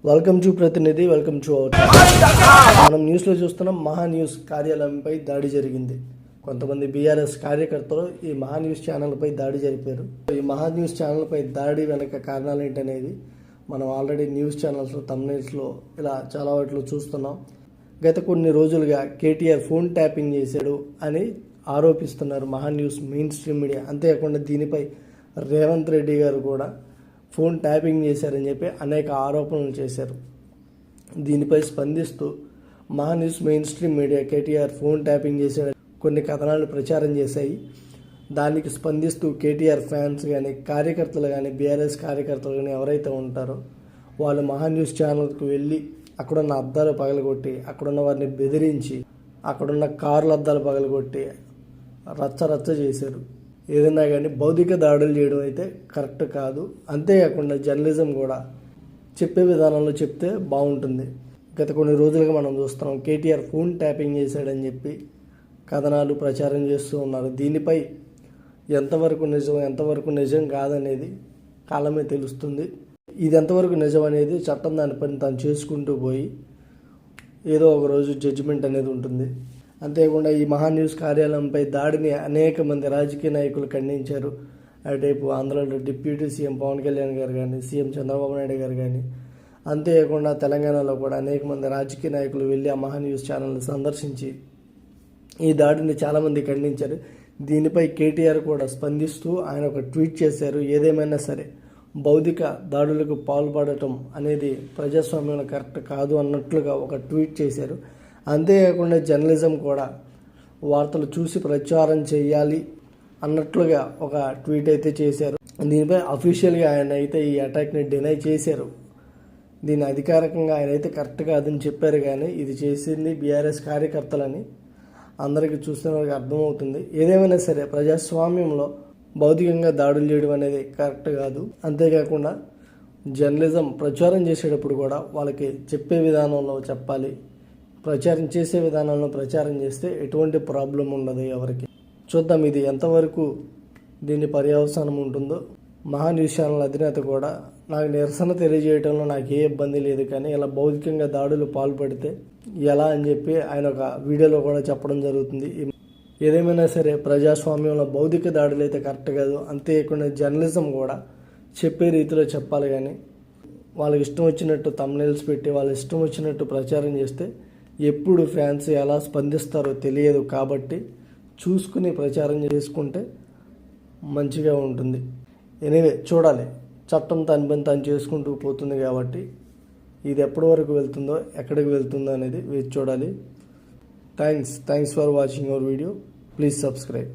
Welcome to ప్రతినిధి, welcome to our. మనం న్యూస్లో చూస్తున్నాం, మహా న్యూస్ కార్యాలయంపై దాడి జరిగింది. కొంతమంది బీఆర్ఎస్ కార్యకర్తలు ఈ మహా న్యూస్ ఛానల్పై దాడి జరిపారు. ఈ మహా న్యూస్ ఛానల్పై దాడి వెనక కారణాలు ఏంటనేది మనం ఆల్రెడీ న్యూస్ ఛానల్స్లో తమ్నైల్స్లో ఇలా చాలా వాటిలో చూస్తున్నాం. గత కొన్ని రోజులుగా కేటీఆర్ ఫోన్ ట్యాపింగ్ చేశాడు అని ఆరోపిస్తున్నారు మహా న్యూస్ మెయిన్ స్ట్రీమ్ మీడియా. అంతేకాకుండా దీనిపై రేవంత్ రెడ్డి గారు కూడా ఫోన్ ట్యాపింగ్ చేశారని చెప్పి అనేక ఆరోపణలు చేశారు. దీనిపై స్పందిస్తూ మహా news main stream media KTR phone tapping చేశాడని కొన్ని కథనాలు ప్రచారం చేశాయి. దానికి స్పందిస్తూ కేటీఆర్ ఫ్యాన్స్ కానీ, కార్యకర్తలు కానీ, బీఆర్ఎస్ కార్యకర్తలు కానీ ఎవరైతే ఉంటారో వాళ్ళు మహా న్యూస్ ఛానల్కి వెళ్ళి అక్కడున్న అద్దాలు పగలగొట్టి, అక్కడున్న వారిని బెదిరించి, అక్కడున్న కార్ల అద్దాలు పగలగొట్టి రచ్చ చేశారు. ఏదైనా కానీ భౌతిక దాడులు చేయడం అయితే కరెక్ట్ కాదు. అంతేకాకుండా జర్నలిజం కూడా చెప్పే విధానంలో చెప్తే బాగుంటుంది. గత కొన్ని రోజులుగా మనం చూస్తున్నాం, కేటీఆర్ ఫోన్ ట్యాపింగ్ చేశాడని చెప్పి కథనాలు ప్రచారం చేస్తూ ఉన్నారు. దీనిపై ఎంతవరకు నిజం, ఎంతవరకు నిజం కాదనేది కాలమే తెలుస్తుంది. ఇది ఎంతవరకు నిజం అనేది చట్టం దాని పని తాను చేసుకుంటూ పోయి ఏదో ఒక రోజు జడ్జిమెంట్ అనేది ఉంటుంది. అంతేకాకుండా ఈ మహా న్యూస్ కార్యాలయంపై దాడిని అనేక మంది రాజకీయ నాయకులు ఖండించారు. అటువైపు ఆంధ్రలో డిప్యూటీ సీఎం పవన్ కళ్యాణ్ గారు కానీ, సీఎం చంద్రబాబు నాయుడు గారు కానీ, అంతేకాకుండా తెలంగాణలో కూడా అనేక మంది రాజకీయ నాయకులు వెళ్ళి ఆ మహా న్యూస్ ఛానల్ని సందర్శించి ఈ దాడిని చాలామంది ఖండించారు. దీనిపై కేటీఆర్ కూడా స్పందిస్తూ ఆయన ఒక ట్వీట్ చేశారు. ఏదేమైనా సరే భౌతిక దాడులకు పాల్పడటం అనేది ప్రజాస్వామ్యంలో కరెక్ట్ కాదు అన్నట్లుగా ఒక ట్వీట్ చేశారు. అంతేకాకుండా జర్నలిజం కూడా వార్తలు చూసి ప్రచారం చేయాలి అన్నట్లుగా ఒక ట్వీట్ అయితే చేశారు. దీనిపై అఫీషియల్గా ఆయన అయితే ఈ అటాక్ని డినై చేశారు. దీన్ని అధికారికంగా ఆయన అయితే కరెక్ట్ కాదని చెప్పారు. కానీ ఇది చేసింది బీఆర్ఎస్ కార్యకర్తలని అందరికీ చూస్తే వాళ్ళకి అర్థమవుతుంది. ఏదేమైనా సరే ప్రజాస్వామ్యంలో భౌతికంగా దాడులు చేయడం అనేది కరెక్ట్ కాదు. అంతేకాకుండా జర్నలిజం ప్రచారం చేసేటప్పుడు కూడా వాళ్ళకి చెప్పే విధానంలో చెప్పాలి. ప్రచారం చేసే విధానంలో ప్రచారం చేస్తే ఎటువంటి ప్రాబ్లం ఉండదు ఎవరికి. చూద్దాం ఇది ఎంతవరకు దీని పర్యవసానం ఉంటుందో. మహా న్యూస్ ఛానల్ అధినేత కూడా నాకు నిరసన తెలియజేయడంలో నాకు ఏ ఇబ్బంది లేదు, కానీ ఇలా భౌతికంగా దాడులు పాల్పడితే ఎలా అని చెప్పి ఆయన ఒక వీడియోలో కూడా చెప్పడం జరుగుతుంది. ఏదేమైనా సరే ప్రజాస్వామ్యంలో భౌతిక దాడులు అయితే కరెక్ట్ కాదు. అంతేకాకుండా జర్నలిజం కూడా చెప్పే రీతిలో చెప్పాలి. కానీ వాళ్ళకి ఇష్టం వచ్చినట్టు తమ్నైల్స్ పెట్టి వాళ్ళ ఇష్టం వచ్చినట్టు ప్రచారం చేస్తే ఎప్పుడు ఫ్యాన్స్ ఎలా స్పందిస్తారో తెలియదు. కాబట్టి చూసుకుని ప్రచారం చేసుకుంటే మంచిగా ఉంటుంది. ఎనీవే చూడాలి, చట్టం తన పని తాను చేసుకుంటూ పోతుంది. కాబట్టి ఇది ఎప్పటి వరకు వెళ్తుందో, ఎక్కడికి వెళ్తుందో అనేది వేచి చూడాలి. Thanks for watching our video. Please subscribe.